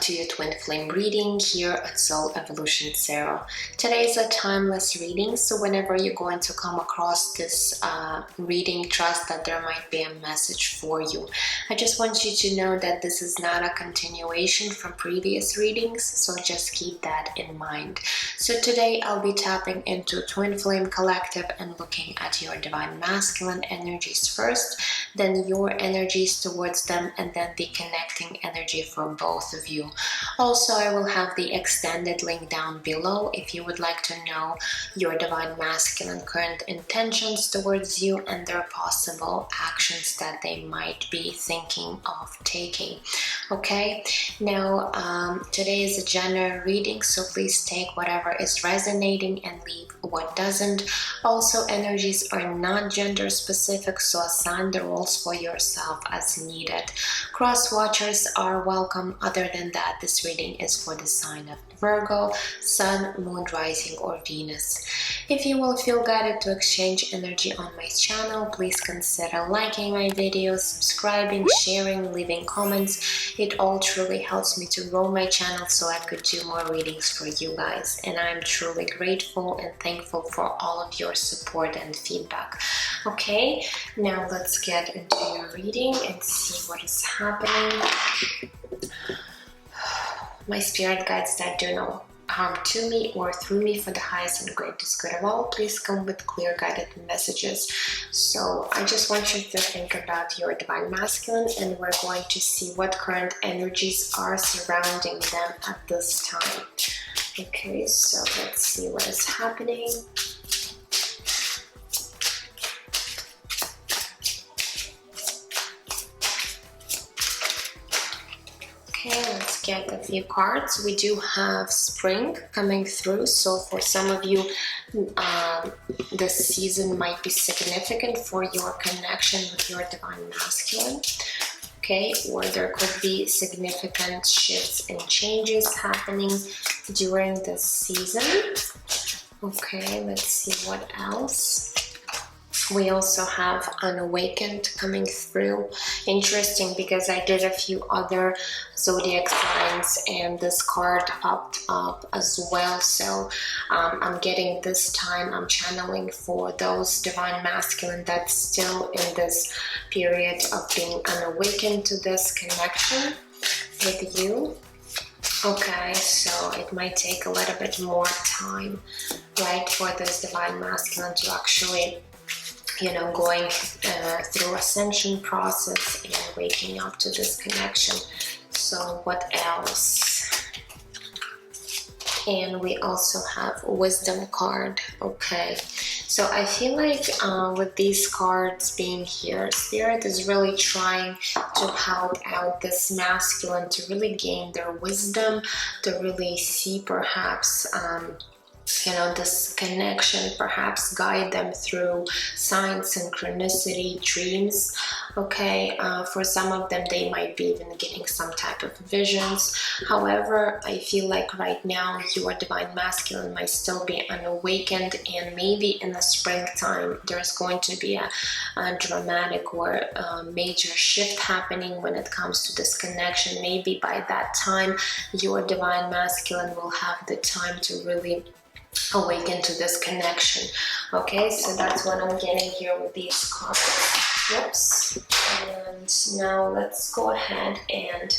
to your twin flame reading here at Soul Evolution Tarot. Today is a timeless reading, so whenever you're going to come across this reading, trust that there might be a message for you. I just want you to know that this is not a continuation from previous readings, so just keep that in mind. So today I'll be tapping into Twin Flame Collective and looking at your Divine Masculine energies first, then your energies towards them, and then the connecting energy for both of you. Also, I will have the extended link down below if you would like to know your Divine Masculine current intentions towards you and their possible actions that they might be thinking of taking. Okay, now today is a general reading, so please take whatever is resonating and leave what doesn't. Also, energies are not gender specific, so assign the roles for yourself as needed. Cross watchers are welcome. Other than that, this reading is for the sign of Virgo, Sun, Moon, Rising, or Venus. If you will feel guided to exchange energy on my channel, please consider liking my videos, subscribing, sharing, leaving comments. It all truly helps me to grow my channel so I could do more readings for you guys. And I'm truly grateful and thankful for all of your support and feedback. Okay, now let's get into your reading and see what is happening. My spirit guides that do no harm to me or through me for the highest and greatest good of all, please come with clear guided messages. So I just want you to think about your Divine Masculine, and we're going to see what current energies are surrounding them at this time. Okay, so let's see what is happening. Okay, let's get a few cards. We do have spring coming through, so for some of you, this season might be significant for your connection with your Divine Masculine. Okay, or there could be significant shifts and changes happening during this season. Okay, let's see what else. We also have Unawakened coming through. Interesting, because I did a few other zodiac signs and this card popped up as well. So I'm getting this time, I'm channeling for those Divine Masculine that's still in this period of being unawakened to this connection with you. Okay, so it might take a little bit more time, right, for this Divine Masculine to actually, you know, going through ascension process and waking up to this connection. So what else? And we also have Wisdom card. Okay, so I feel like with these cards being here, Spirit is really trying to help out this masculine to really gain their wisdom, to really see perhaps you know, this connection, perhaps guide them through signs, synchronicity, dreams. Okay, for some of them they might be even getting some type of visions. However, I feel like right now your Divine Masculine might still be unawakened, and maybe in the springtime there's going to be a dramatic or major shift happening when it comes to this connection. Maybe by that time your Divine Masculine will have the time to really awaken to this connection. Okay, so that's what I'm getting here with these cards. Whoops. And now let's go ahead and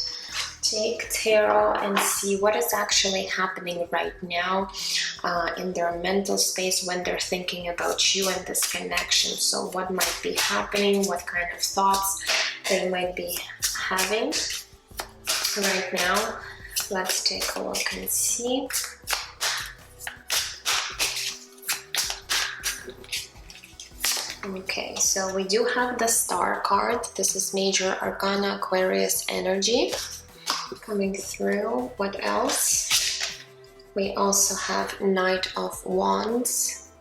take tarot and see what is actually happening right now in their mental space when they're thinking about you and this connection. So what might be happening, what kind of thoughts they might be having right now. Let's take a look and see. Okay, so we do have the Star card. This is Major Arcana Aquarius energy coming through. What else? We also have Knight of Wands.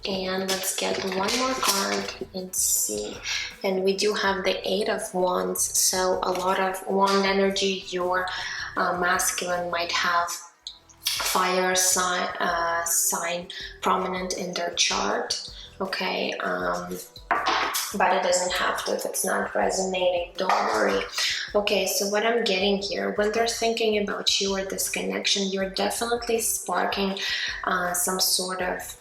And let's get one more card and see. And we do have the Eight of Wands. So a lot of wand energy. Your masculine might have fire sign prominent in their chart. Okay, but it doesn't have to if it's not resonating. Don't worry. Okay, so what I'm getting here, when they're thinking about you or this connection, you're definitely sparking some sort of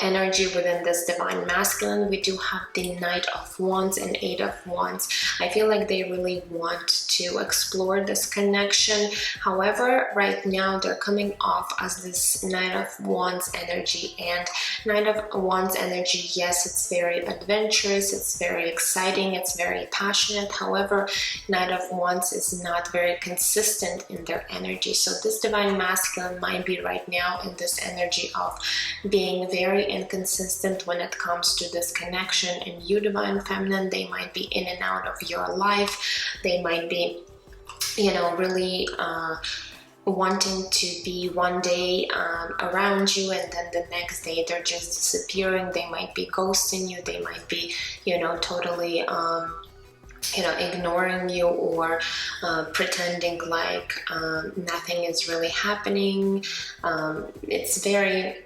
energy within this divine masculine. We do have the Knight of Wands and Eight of Wands. I feel like they really want to explore this connection. However, right now they're coming off as this Knight of Wands energy, and Knight of Wands energy, yes, it's very adventurous, it's very exciting, it's very passionate. However, Knight of Wands is not very consistent in their energy. So this divine masculine might be right now in this energy of being very inconsistent when it comes to this connection. And you, divine feminine, they might be in and out of your life. They might be really wanting to be one day around you, and then the next day they're just disappearing. They might be ghosting you. They might be totally ignoring you, or pretending like nothing is really happening. It's very,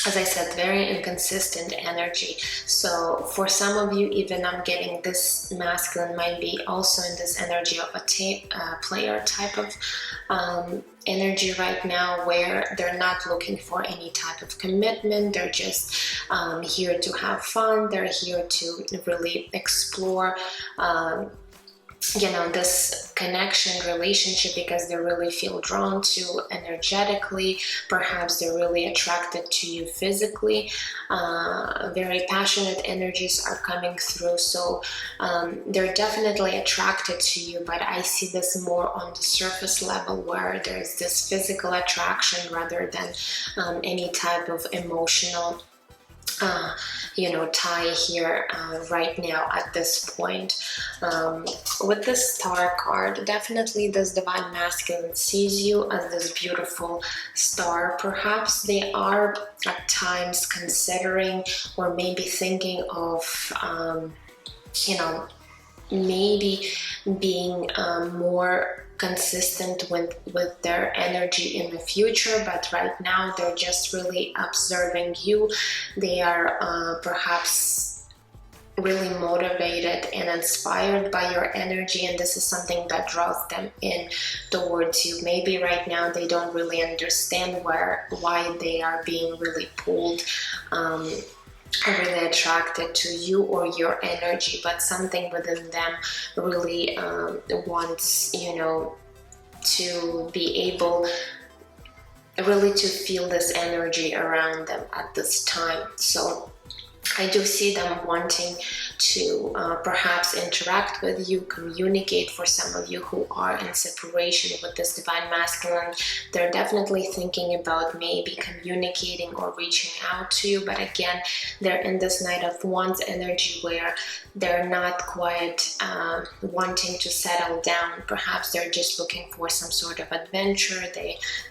as I said, very inconsistent energy. So for some of you, even I'm getting this masculine might be also in this energy of a player type of energy right now, where they're not looking for any type of commitment. They're just here to have fun. They're here to really explore this connection, relationship, because they really feel drawn to energetically. Perhaps they're really attracted to you physically. Very passionate energies are coming through. So they're definitely attracted to you, but I see this more on the surface level, where there's this physical attraction rather than any type of emotional tie here right now at this point. With the Star card, definitely this divine masculine sees you as this beautiful star. Perhaps they are at times considering, or maybe thinking of maybe being more consistent with their energy in the future, but right now they're just really observing you. They are perhaps really motivated and inspired by your energy, and this is something that draws them in towards you. Maybe right now they don't really understand why they are being really pulled, are really attracted to you or your energy, but something within them really wants to be able really to feel this energy around them at this time. So I do see them wanting to perhaps interact with you, communicate. For some of you who are in separation with this divine masculine, they're definitely thinking about maybe communicating or reaching out to you. But again, they're in this Knight of Wands energy, where they're not quite wanting to settle down. Perhaps they're just looking for some sort of adventure.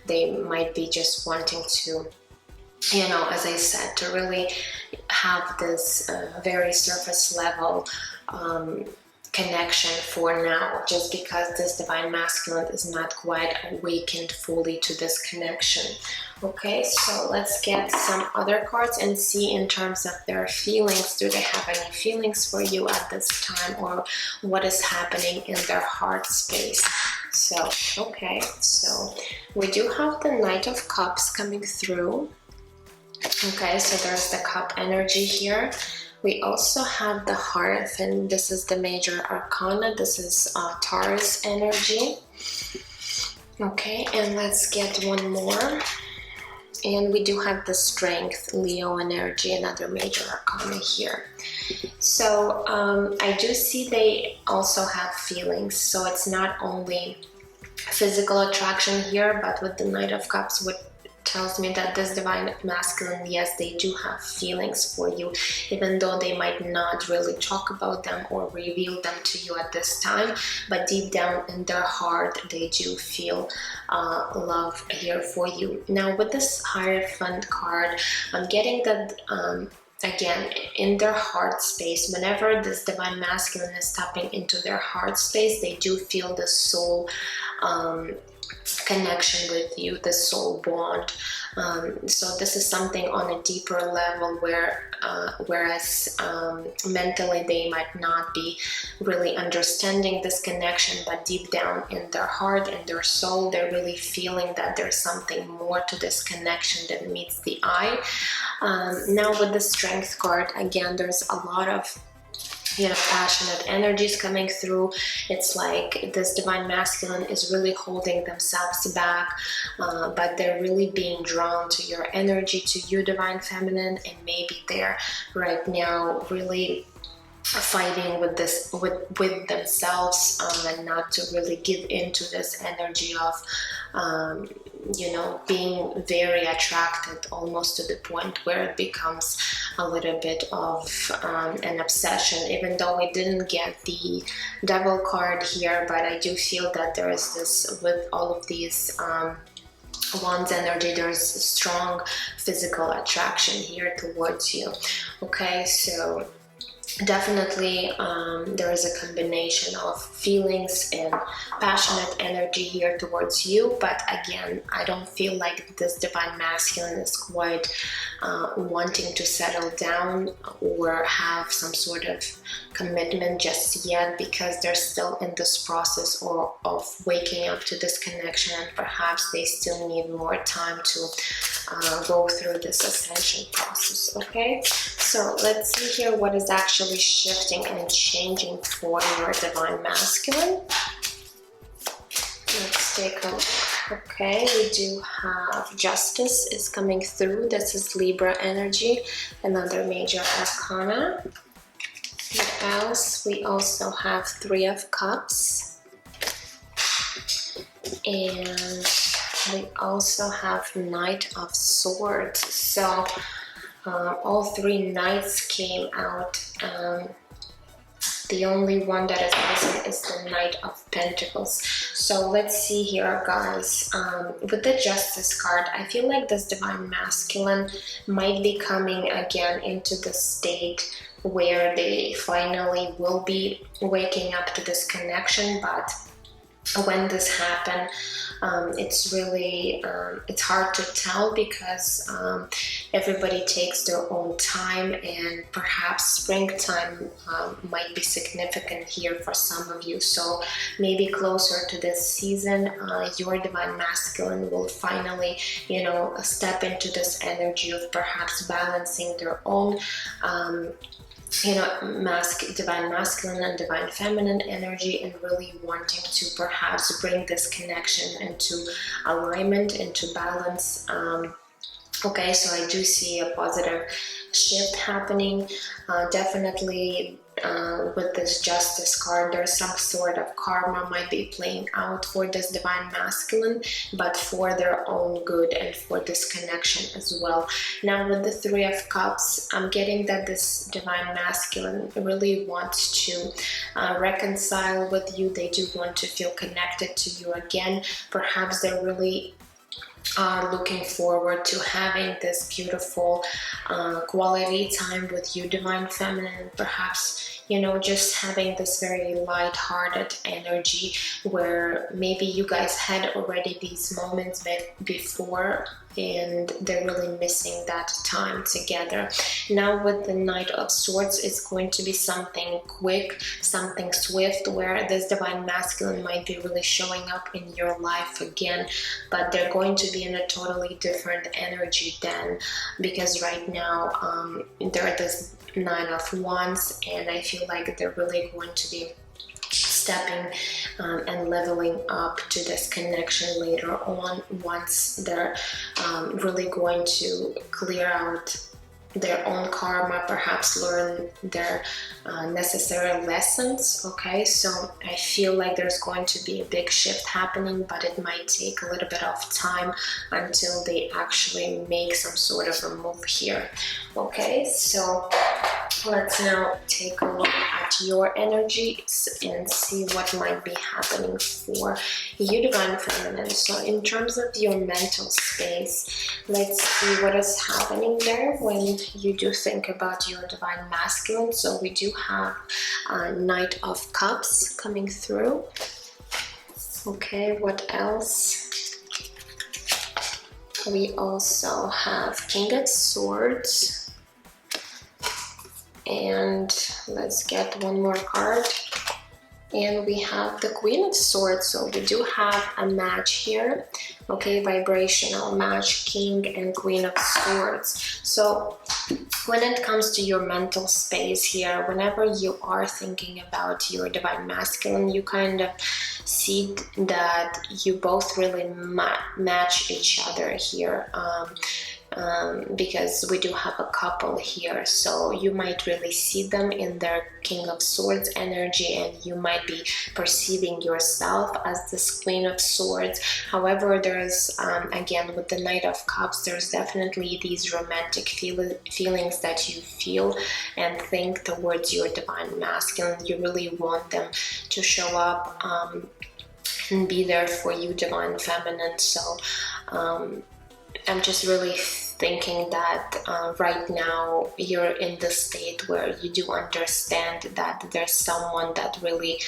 They might be just wanting to, as I said, to really have this very surface level connection for now, just because this divine masculine is not quite awakened fully to this connection. Okay, so let's get some other cards and see in terms of their feelings. Do they have any feelings for you at this time, or what is happening in their heart space? So, okay, so we do have the Knight of Cups coming through. Okay, so there's the cup energy here. We also have the Hearth, and this is the major arcana. This is Taurus energy. Okay, and let's get one more. And we do have the Strength, Leo energy, another major arcana here. So I do see they also have feelings. So it's not only physical attraction here, but with the Knight of Cups, what tells me that this divine masculine, yes, they do have feelings for you, even though they might not really talk about them or reveal them to you at this time, but deep down in their heart they do feel love here for you. Now with this Hierophant card, I'm getting that again, in their heart space, whenever this divine masculine is tapping into their heart space, they do feel the soul connection with you, the soul bond. So this is something on a deeper level where whereas mentally they might not be really understanding this connection, but deep down in their heart and their soul, they're really feeling that there's something more to this connection that meets the eye. Now with the Strength card, again, there's a lot of passionate energies coming through. It's like this divine masculine is really holding themselves back, but they're really being drawn to your energy, to you, divine feminine, and maybe they're right now really fighting with this with themselves, and not to really give into this energy of being very attracted, almost to the point where it becomes a little bit of an obsession. Even though we didn't get the Devil card here, but I do feel that there is this, with all of these Wands energy, there's strong physical attraction here towards you. Okay, so definitely there is a combination of feelings and passionate energy here towards you, but again, I don't feel like this divine masculine is quite wanting to settle down or have some sort of commitment just yet, because they're still in this process of waking up to this connection, and perhaps they still need more time to go through this ascension process. Okay, so let's see here what is actually shifting and changing for your divine masculine. Let's take a look. Okay, we do have Justice is coming through. This is Libra energy, another major arcana. What else? We also have Three of Cups, and we also have Knight of Swords. So all three knights came out. The only one that is missing is the Knight of Pentacles. So let's see here, guys. With the Justice card, I feel like this divine masculine might be coming again into the state where they finally will be waking up to this connection, but when this happens, it's really it's hard to tell, because everybody takes their own time, and perhaps springtime might be significant here for some of you. So maybe closer to this season, your divine masculine will finally step into this energy of perhaps balancing their own divine masculine and divine feminine energy, and really wanting to perhaps bring this connection into alignment, into balance. Okay, so I do see a positive shift happening. Definitely with this Justice card, there's some sort of karma might be playing out for this divine masculine, but for their own good and for this connection as well. Now with the Three of Cups, I'm getting that this divine masculine really wants to reconcile with you. They do want to feel connected to you again. Perhaps they're really are looking forward to having this beautiful quality time with you, divine feminine. Perhaps just having this very light-hearted energy, where maybe you guys had already these moments before, and they're really missing that time together. Now with the Knight of Swords, it's going to be something quick, something swift, where this divine masculine might be really showing up in your life again, but they're going to be in a totally different energy then, because right now they're this Nine of Wands, and I feel like they're really going to be stepping and leveling up to this connection later on, once they're really going to clear out their own karma, perhaps learn their necessary lessons. Okay, so I feel like there's going to be a big shift happening, but it might take a little bit of time until they actually make some sort of a move here. Okay, so let's now take a look at your energies and see what might be happening for you, divine feminine. So in terms of your mental space, let's see what is happening there when you do think about your divine masculine. So we do have Knight of Cups coming through. Okay, what else? We also have King of Swords, and let's get one more card. And we have the Queen of Swords, so we do have a match here, okay, vibrational match, King and Queen of Swords. So when it comes to your mental space here, whenever you are thinking about your divine masculine, you kind of see that you both really match each other here. Because we do have a couple here, so you might really see them in their King of Swords energy, and you might be perceiving yourself as this Queen of Swords. However, there's again, with the Knight of Cups, there's definitely these romantic feelings that you feel and think towards your divine masculine. You really want them to show up and be there for you, divine feminine. So I'm just really thinking that right now you're in the state where you do understand that there's someone that really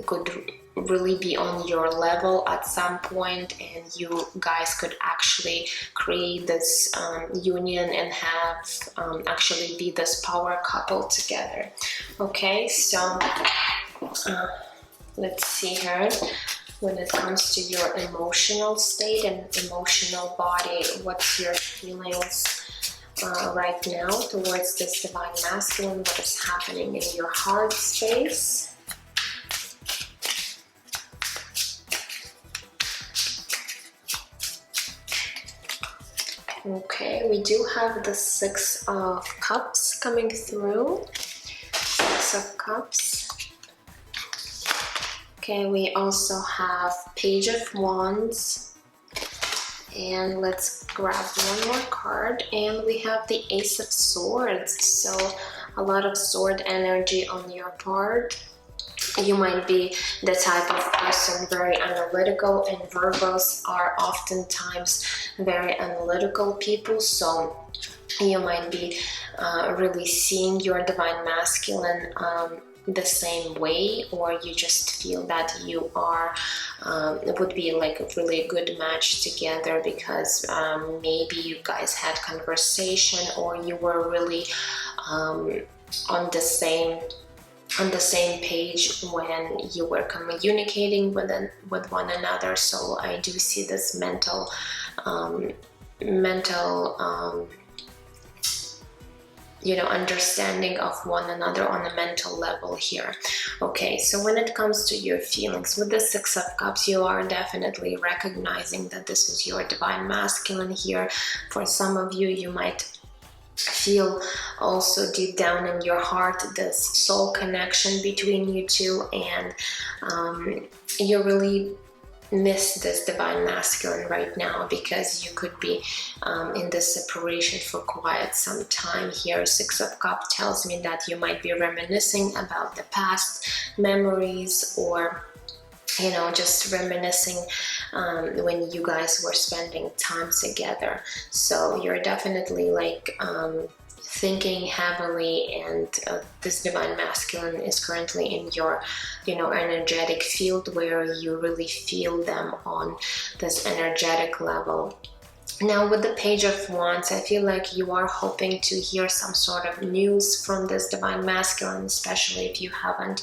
could really be on your level at some point, and you guys could actually create this union and have actually be this power couple together. Okay, so let's see here. When it comes to your emotional state and emotional body, what's your feelings right now towards this divine masculine? What is happening in your heart space? Okay, we do have the Six of Cups coming through. Six of Cups. Okay, we also have Page of Wands, and let's grab one more card, and we have the Ace of Swords. So a lot of sword energy on your part. You might be the type of person very analytical, and Virgos are oftentimes very analytical people, so you might be really seeing your divine masculine the same way, or you just feel that you are it would be like a really good match together because maybe you guys had conversation, or you were really on the same page when you were communicating with one another. So I do see this mental understanding of one another on a mental level here. Okay, so when it comes to your feelings with the Six of Cups, you are definitely recognizing that this is your divine masculine here. For some of you, you might feel also deep down in your heart this soul connection between you two, and you really miss this divine masculine right now because you could be in this separation for quite some time here. Six of Cups tells me that you might be reminiscing about the past memories, or just reminiscing when you guys were spending time together. So you're definitely like thinking heavily, and this divine masculine is currently in your energetic field where you really feel them on this energetic level. Now with the Page of Wands, I feel like you are hoping to hear some sort of news from this divine masculine, especially if you haven't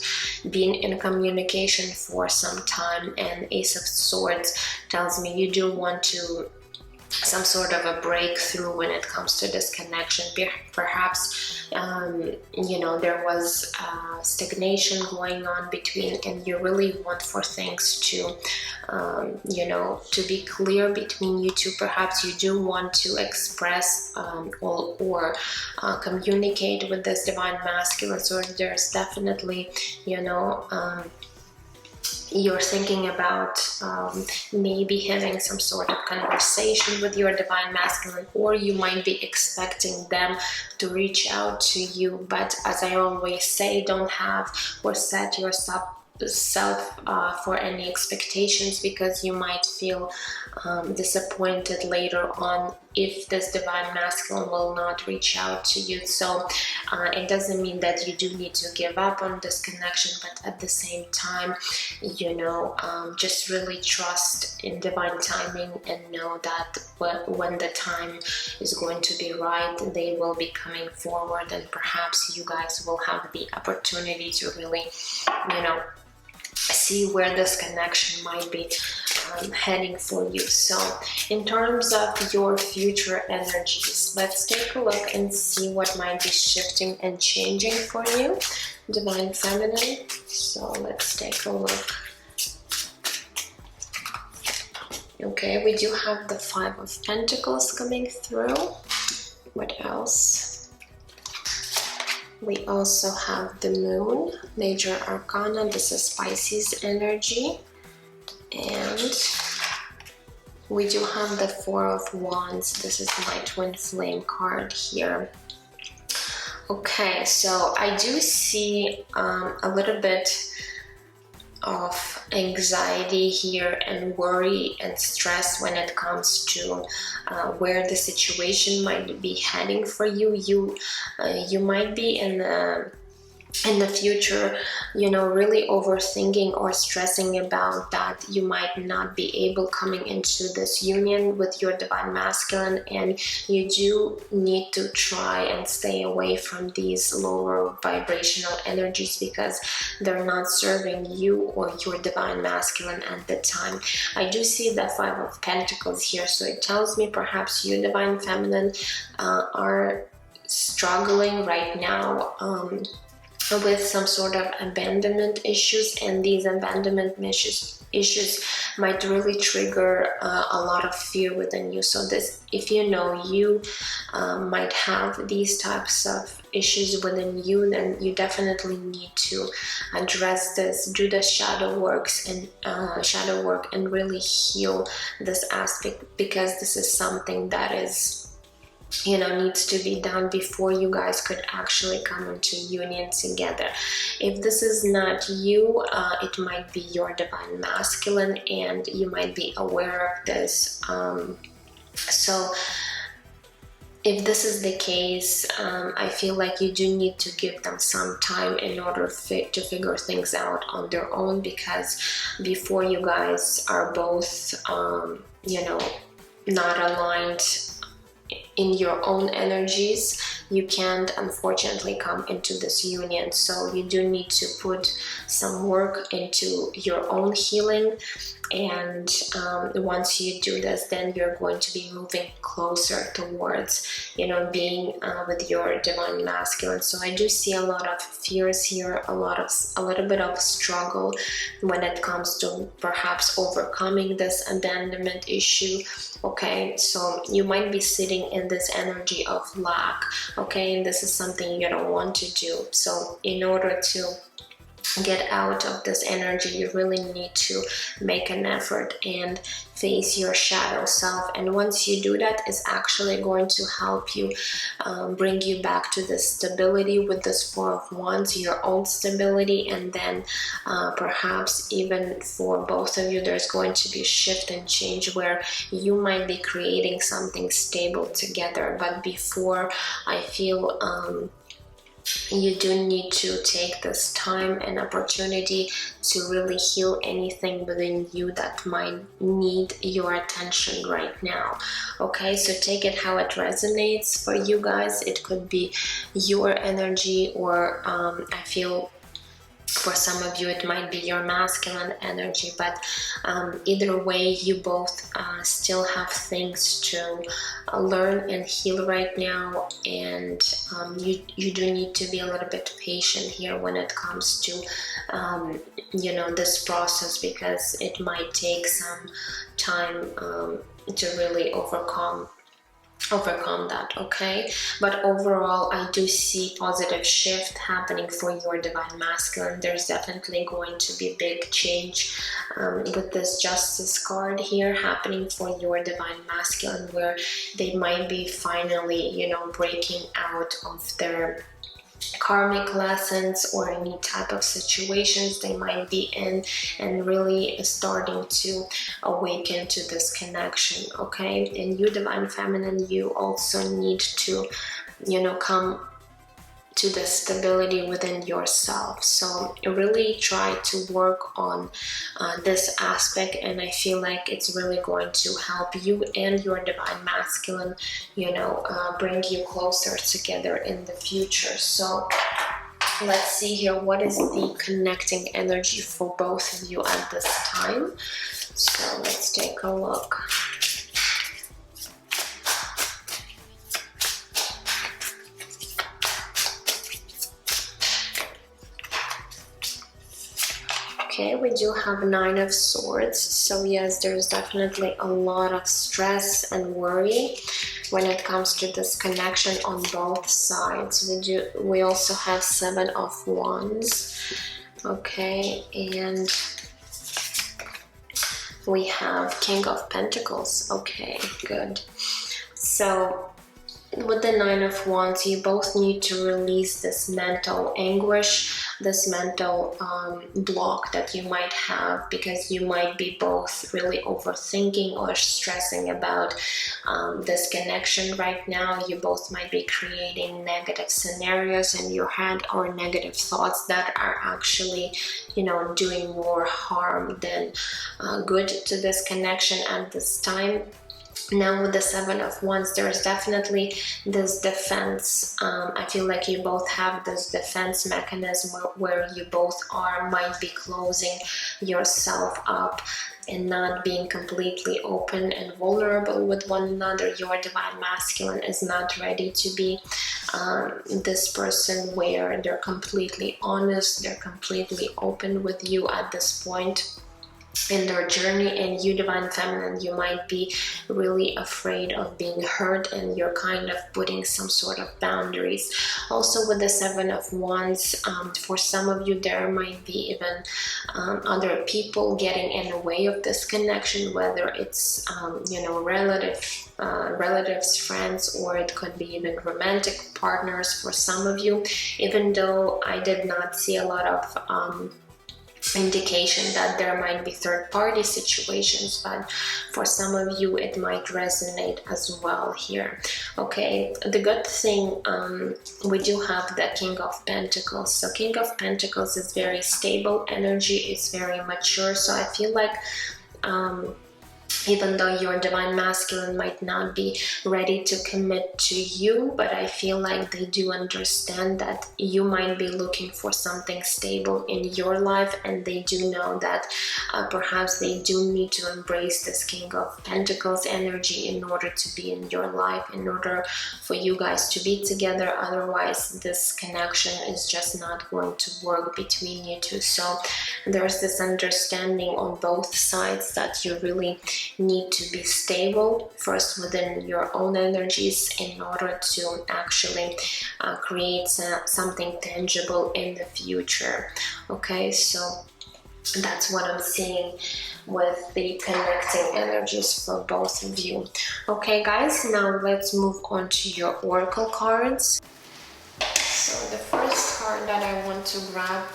been in communication for some time. And Ace of Swords tells me you do want to some sort of a breakthrough when it comes to this connection. Perhaps there was stagnation going on between, and you really want for things to to be clear between you two. Perhaps you do want to express or communicate with this divine masculine. So there's definitely you're thinking about maybe having some sort of conversation with your divine masculine, or you might be expecting them to reach out to you. But as I always say, don't have or set yourself for any expectations, because you might feel disappointed later on if this divine masculine will not reach out to you. So it doesn't mean that you do need to give up on this connection, but at the same time, just really trust in divine timing and know that when the time is going to be right, they will be coming forward, and perhaps you guys will have the opportunity to really, see where this connection might be heading for you. So in terms of your future energies, let's take a look and see what might be shifting and changing for you, divine feminine. So let's take a look. Okay, we do have the Five of Pentacles coming through. What else? We also have the Moon, Major Arcana. This is Pisces energy. And we do have the Four of Wands. This is my twin flame card here. Okay, so I do see a little bit of anxiety here and worry and stress when it comes to where the situation might be heading for you. You might be in the future, really overthinking or stressing about that you might not be able coming into this union with your divine masculine, and you do need to try and stay away from these lower vibrational energies because they're not serving you or your divine masculine at the time. I do see the Five of Pentacles here, so it tells me perhaps you, divine feminine, are struggling right now with some sort of abandonment issues, and these abandonment issues might really trigger a lot of fear within you. So this, if you might have these types of issues within you, then you definitely need to address this, do the shadow work and really heal this aspect, because this is something that is needs to be done before you guys could actually come into union together. If this is not you, it might be your divine masculine, and you might be aware of this. So if this is the case, I feel like you do need to give them some time in order to figure things out on their own, because before you guys are both, not aligned in your own energies, you can't unfortunately come into this union. So you do need to put some work into your own healing, and once you do this, then you're going to be moving closer towards being with your divine masculine. So I do see a lot of fears here, a little bit of struggle when it comes to perhaps overcoming this abandonment issue. Okay, so you might be sitting in this energy of lack, okay, and this is something you don't want to do. So in order to get out of this energy, you really need to make an effort and face your shadow self. And once you do that, it's actually going to help you bring you back to the stability with this Four of Wands, your own stability. And then perhaps even for both of you, there's going to be a shift and change where you might be creating something stable together. But before, I feel you do need to take this time and opportunity to really heal anything within you that might need your attention right now. Okay, so take it how it resonates for you guys. It could be your energy, or I feel for some of you it might be your masculine energy, but either way, you both still have things to learn and heal right now, and you do need to be a little bit patient here when it comes to this process, because it might take some time to really overcome that. Okay, but overall, I do see positive shift happening for your divine masculine. There's definitely going to be big change with this Justice card here happening for your divine masculine, where they might be finally breaking out of their karmic lessons or any type of situations they might be in, and really starting to awaken to this connection. Okay, and you divine feminine, you also need to, you know, come to the stability within yourself. So really try to work on this aspect, and I feel like it's really going to help you and your divine masculine, you know, bring you closer together in the future. So let's see here, what is the connecting energy for both of you at this time? So let's take a look. Okay, we do have Nine of Swords. So yes, there's definitely a lot of stress and worry when it comes to this connection on both sides. We also have Seven of Wands. Okay, and we have King of Pentacles. Okay, good. So with the Nine of Wands, you both need to release this mental anguish, this mental block that you might have, because you might be both really overthinking or stressing about this connection right now. You both might be creating negative scenarios in your head, or negative thoughts that are actually, you know, doing more harm than good to this connection at this time. Now with the Seven of Wands, there's definitely this defense. I feel like you both have this defense mechanism where you both might be closing yourself up and not being completely open and vulnerable with one another. Your divine masculine is not ready to be this person where they're completely honest, they're completely open with you at this point in their journey. And you divine feminine, you might be really afraid of being hurt, and you're kind of putting some sort of boundaries. Also with the Seven of Wands, for some of you there might be even other people getting in the way of this connection, whether it's you know, relatives, friends, or it could be even romantic partners for some of you. Even though I did not see a lot of indication that there might be third-party situations, but for some of you it might resonate as well here. Okay, the good thing, we do have the King of Pentacles. So King of Pentacles is very stable energy, it's very mature. So I feel like even though your divine masculine might not be ready to commit to you, but I feel like they do understand that you might be looking for something stable in your life, and they do know that perhaps they do need to embrace this King of Pentacles energy in order to be in your life, in order for you guys to be together. Otherwise this connection is just not going to work between you two. So there's this understanding on both sides that you really need to be stable first within your own energies in order to actually create something tangible in the future. Okay, so that's what I'm seeing with the connecting energies for both of you. Okay guys, now let's move on to your oracle cards. So the first card that I want to grab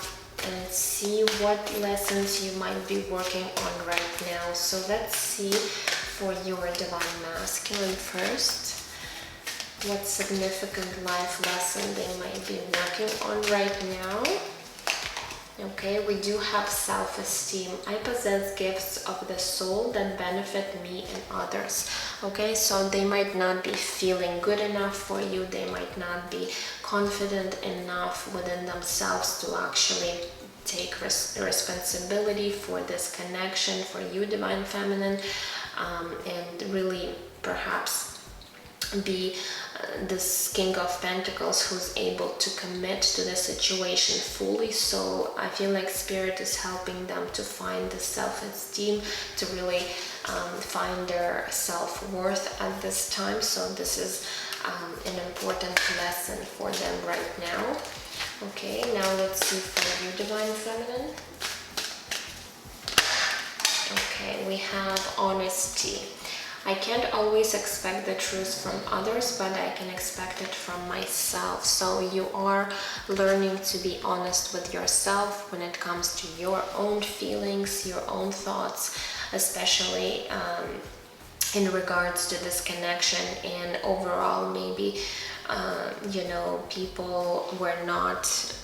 and see what lessons you might be working on right now. So let's see for your divine masculine first, what significant life lesson they might be working on right now. Okay, we do have self-esteem. I possess gifts of the soul that benefit me and others. Okay, so they might not be feeling good enough for you. They might not be confident enough within themselves to actually take responsibility for this connection, for you divine feminine, and really perhaps be this King of Pentacles who's able to commit to the situation fully. So I feel like Spirit is helping them to find the self-esteem, to really find their self-worth at this time. So this is an important lesson for them right now. Okay, now let's see for you divine feminine. Okay, we have honesty. I can't always expect the truth from others, but I can expect it from myself. So you are learning to be honest with yourself when it comes to your own feelings, your own thoughts, especially in regards to this connection. And overall, maybe people were not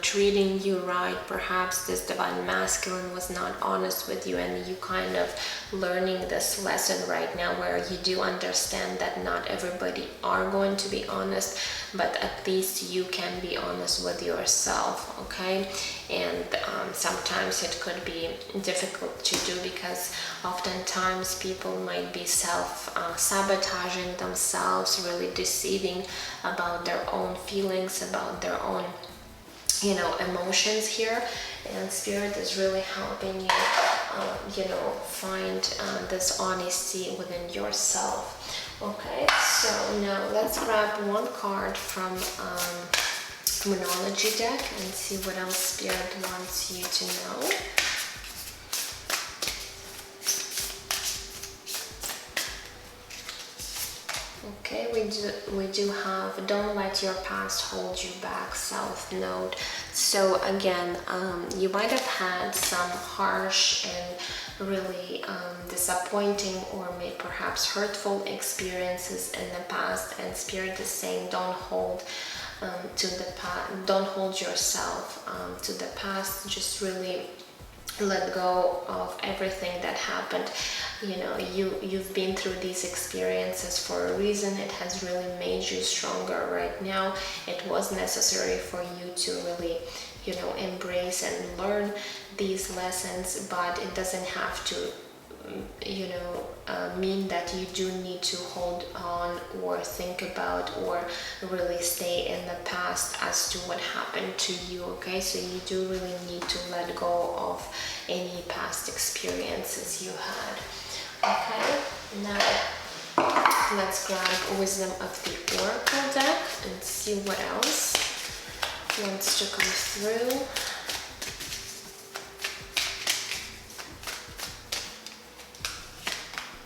treating you right. Perhaps this divine masculine was not honest with you, and you kind of learning this lesson right now, where you do understand that not everybody are going to be honest, but at least you can be honest with yourself, okay? And sometimes it could be difficult to do, because oftentimes people might be sabotaging themselves, really deceiving about their own feelings, about their own emotions here. And Spirit is really helping you find this honesty within yourself. Okay, so now let's grab one card from Moonology deck and see what else Spirit wants you to know. Okay, we do have Don't Let Your Past Hold You Back, South Node. So again, you might have had some harsh and really disappointing or maybe perhaps hurtful experiences in the past, and Spirit is saying don't hold don't hold yourself to the past. Just really let go of everything that happened. You've been through these experiences for a reason. It has really made you stronger right now. It was necessary for you to really embrace and learn these lessons, but it doesn't have to mean that you do need to hold on or think about or really stay in the past as to what happened to you. Okay, so you do really need to let go of any past experiences you had. Okay, now let's grab Wisdom of the Oracle deck and see what else wants to come through.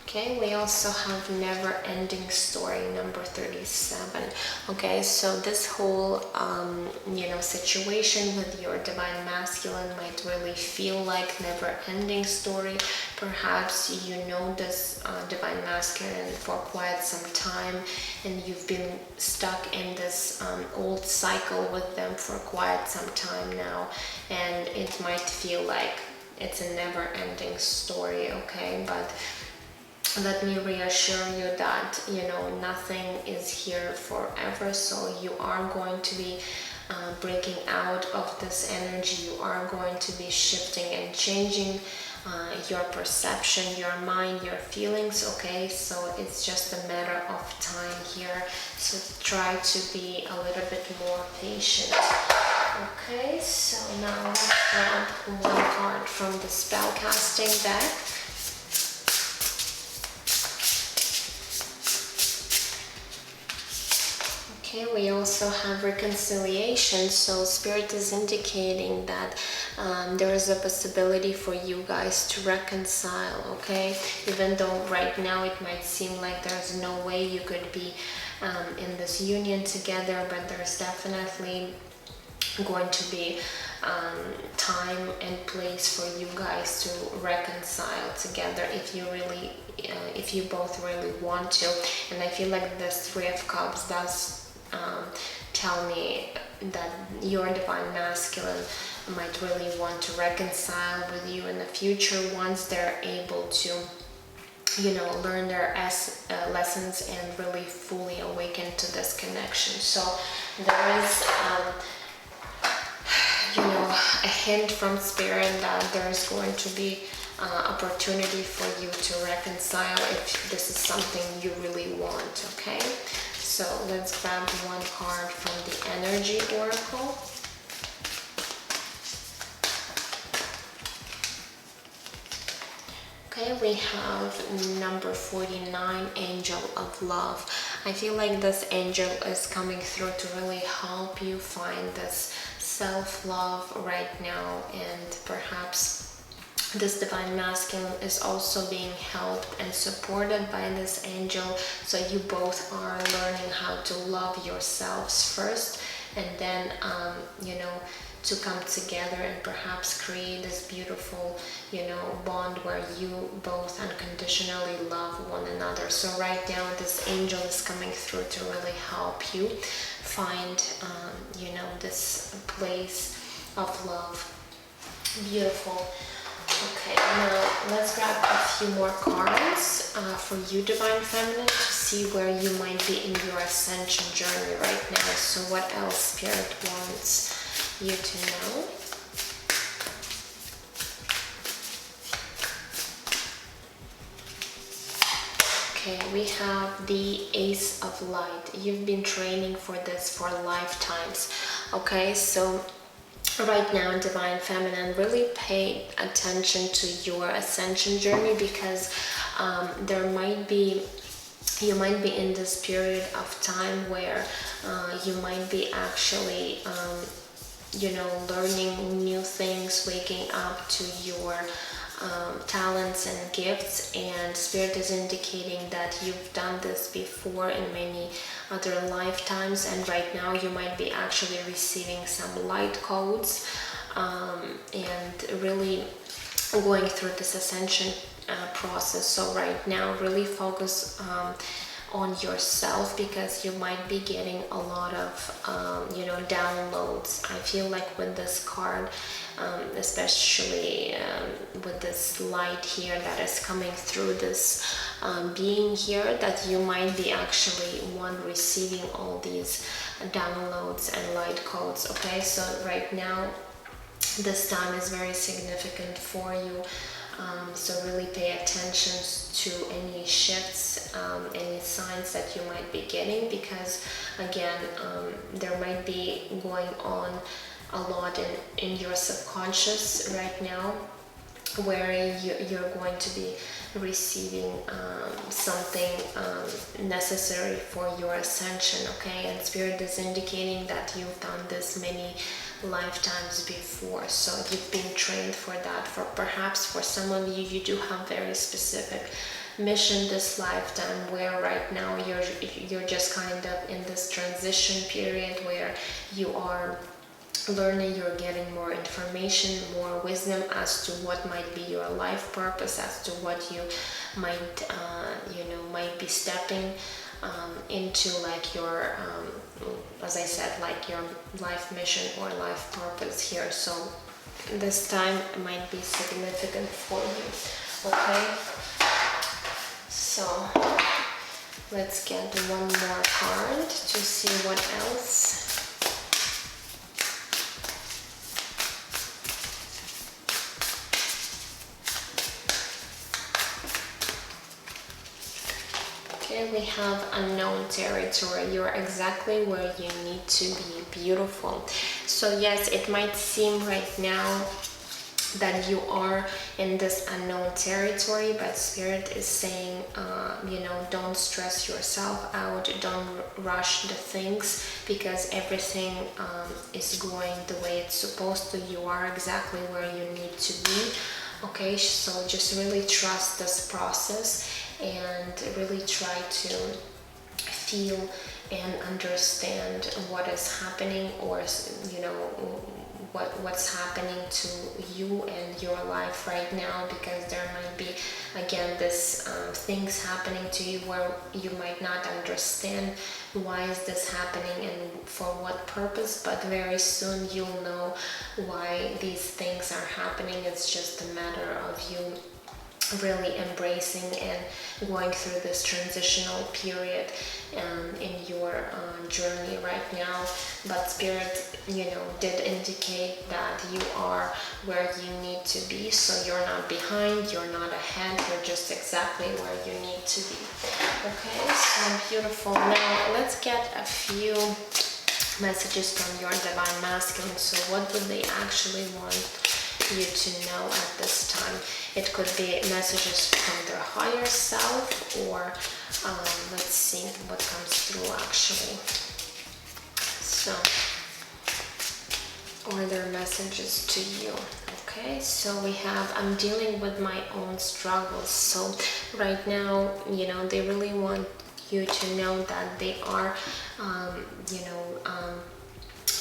Okay, we also have Never Ending Story, number 37. Okay, so this whole, situation with your divine masculine might really feel like never ending story. Perhaps you know this divine masculine for quite some time, and you've been stuck in this old cycle with them for quite some time now, and it might feel like it's a never ending story, okay? But let me reassure you that nothing is here forever. So you are going to be breaking out of this energy. You are going to be shifting and changing your perception, your mind, your feelings. Okay, so it's just a matter of time here, so try to be a little bit more patient. Okay, so now let's grab one card from the spellcasting deck. Okay, we also have Reconciliation. So Spirit is indicating that there is a possibility for you guys to reconcile, okay? Even though right now it might seem like there's no way you could be in this union together, but there's definitely going to be time and place for you guys to reconcile together if you both really want to. And I feel like this Three of Cups does tell me that your divine masculine might really want to reconcile with you in the future once they're able to learn their lessons and really fully awaken to this connection. So there is a hint from Spirit that there's going to be opportunity for you to reconcile if this is something you really want. Okay, so let's grab one card from the Energy Oracle. Okay, we have number 49, Angel of Love. I feel like this angel is coming through to really help you find this self-love right now, and perhaps this divine masculine is also being helped and supported by this angel. So you both are learning how to love yourselves first, and then you know, to come together and perhaps create this beautiful, you know, bond where you both unconditionally love one another. So right now this angel is coming through to really help you find you know, this place of love. Beautiful. Okay, now let's grab a few more cards for you, Divine Feminine, to see where you might be in your ascension journey right now. So what else Spirit wants you to know? Okay, we have the Ace of Light. You've been training for this for lifetimes. Okay, so right now, Divine Feminine, really pay attention to your ascension journey, because you might be in this period of time where you might be actually you know, learning new things, waking up to your talents and gifts, and Spirit is indicating that you've done this before in many other lifetimes, and right now you might be actually receiving some light codes and really going through this ascension process. So right now really focus on yourself, because you might be getting a lot of you know, downloads. I feel like with this card, especially with this light here that is coming through this being here, that you might be actually one receiving all these downloads and light codes. Okay, so right now this time is very significant for you. So really pay attention to any shifts, any signs that you might be getting, because again, there might be going on a lot in your subconscious right now, where you're going to be receiving something necessary for your ascension. Okay, and Spirit is indicating that you've done this many lifetimes before, so you've been trained for that. For perhaps for some of you, you do have very specific mission this lifetime, where right now you're just kind of in this transition period where you are learning, you're getting more information, more wisdom as to what might be your life purpose, as to what you might you know, might be stepping into, like your as I said, like your life mission or life purpose here. So this time might be significant for you. Okay, so let's get one more card to see what else. Okay, we have unknown territory. You're exactly where you need to be. Beautiful. So yes, it might seem right now that you are in this unknown territory, but Spirit is saying, you know, don't stress yourself out, don't rush the things, because everything is going the way it's supposed to. You are exactly where you need to be. Okay, so just really trust this process and really try to feel and understand what is happening, or you know, what's happening to you and your life right now, because there might be again this things happening to you where you might not understand why is this happening and for what purpose, but very soon you'll know why these things are happening. It's just a matter of you really embracing and going through this transitional period in your journey right now. But Spirit, you know, did indicate that you are where you need to be, so you're not behind, you're not ahead, you're just exactly where you need to be. Okay, so beautiful. Now let's get a few messages from your Divine Masculine. So what would they actually want you to know at this time? It could be messages from their higher self, or let's see what comes through actually. So, or their messages to you. Okay, so we have, I'm dealing with my own struggles. So right now, you know, they really want you to know that they are, you know,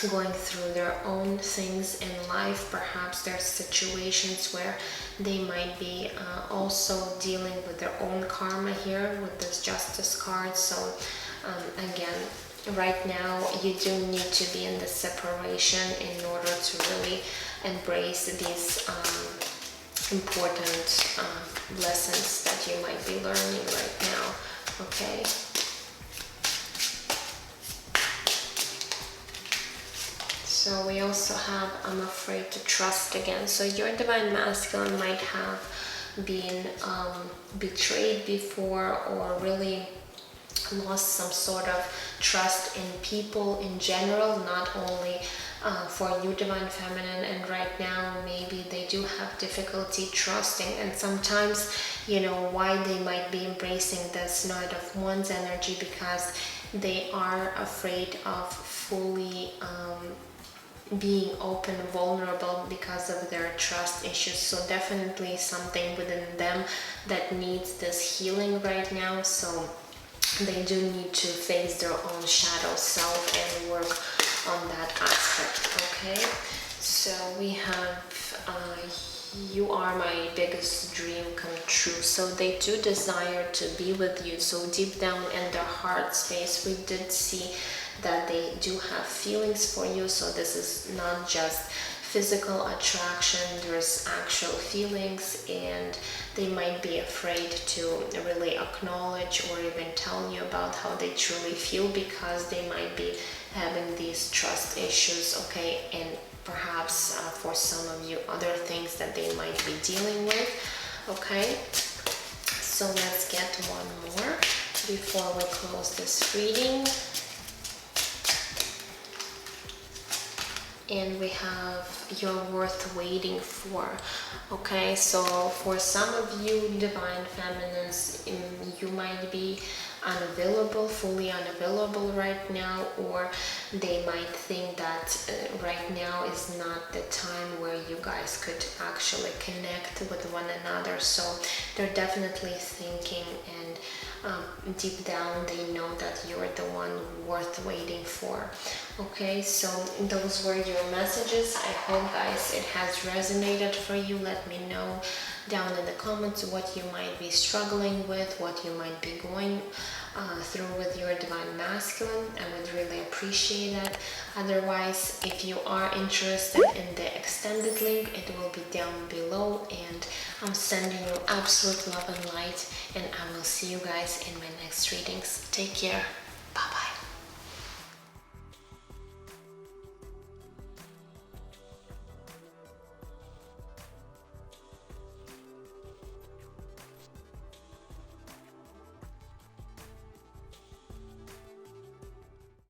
going through their own things in life. Perhaps there's situations where they might be also dealing with their own karma here with this Justice card. So again, right now you do need to be in the separation in order to really embrace these important lessons that you might be learning right now. Okay. So we also have, I'm afraid to trust again. So your divine masculine might have been betrayed before, or really lost some sort of trust in people in general, not only for you, divine feminine. And right now maybe they do have difficulty trusting, and sometimes, you know, why they might be embracing this Knight of Wands energy, because they are afraid of fully being open, vulnerable because of their trust issues. So definitely something within them that needs this healing right now. So they do need to face their own shadow self and work on that aspect. Okay, so we have you are my biggest dream come true. So they do desire to be with you. So deep down in their heart space, we did see that they do have feelings for you. So this is not just physical attraction, there's actual feelings, and they might be afraid to really acknowledge or even tell you about how they truly feel, because they might be having these trust issues. Okay, and perhaps for some of you, other things that they might be dealing with. Okay, so let's get one more before we close this reading. And we have you're worth waiting for. Okay, so for some of you divine feminines, you might be unavailable, fully unavailable right now, or they might think that right now is not the time where you guys could actually connect with one another. So they're definitely thinking, and deep down they know that you're the one worth waiting for. Okay, so those were your messages. I hope, guys, it has resonated for you. Let me know down in the comments what you might be struggling with, what you might be going through with your divine masculine. I would really appreciate that. Otherwise, if you are interested in the extended link, it will be down below, and I'm sending you absolute love and light, and I will see you guys in my next readings. Take care.